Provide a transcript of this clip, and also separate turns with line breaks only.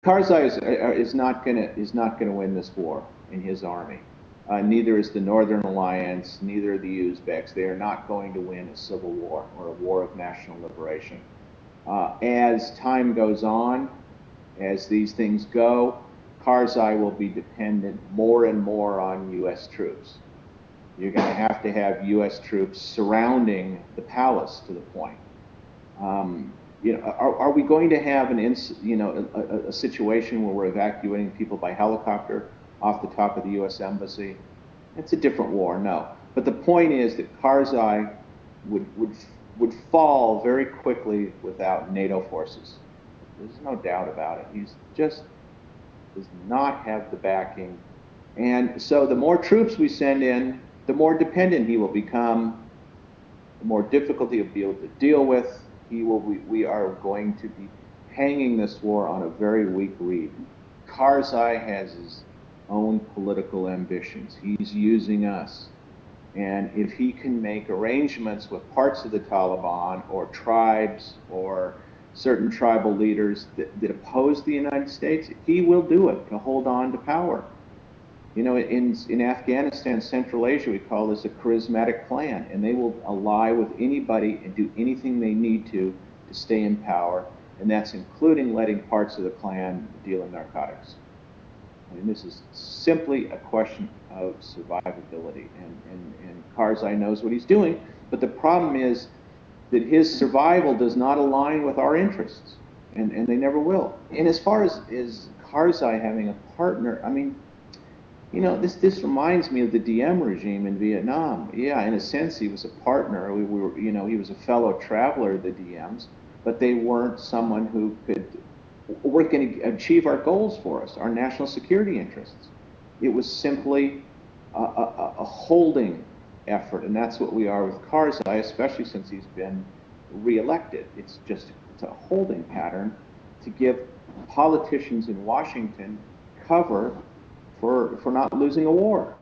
KARZAI is not gonna win this war in his army. Neither is the Northern Alliance, neither are the Uzbeks. They are not going to win a civil war or a war of national liberation. As time goes on, as these things go, KARZAI will be dependent more and more on U.S. troops. You're going to have U.S. troops surrounding the palace to the point. You know, are we going to have a situation where we're evacuating people by helicopter off the top of the U.S. Embassy? It's a different war, no. But the point is that KARZAI would fall very quickly without NATO forces. There's no doubt about it. He's just does not have the backing. And so the more troops we send in, the more dependent he will become, the more difficult he'll be able to deal with. We are going to be hanging this war on a very weak reed. KARZAI has his own political ambitions. He's using us. And if he can make arrangements with parts of the Taliban or tribes or certain tribal leaders that oppose the United States, he will do it to hold on to power. You know, in Afghanistan, Central Asia, we call this a charismatic clan, and they will ally with anybody and do anything they need to stay in power, and that's including letting parts of the clan deal in narcotics. I mean, this is simply a question of survivability, and KARZAI knows what he's doing, but the problem is that his survival does not align with our interests, and they never will. And as far as KARZAI having a partner, I mean, you know, this reminds me of the Diem regime in Vietnam. Yeah, in a sense, he was a partner. He was a fellow traveler of the Diems, but they weren't someone who weren't going to achieve our goals for us, our national security interests. It was simply a holding effort, and that's what we are with KARZAI, especially since he's been reelected. It's a holding pattern to give politicians in Washington cover for not losing a war.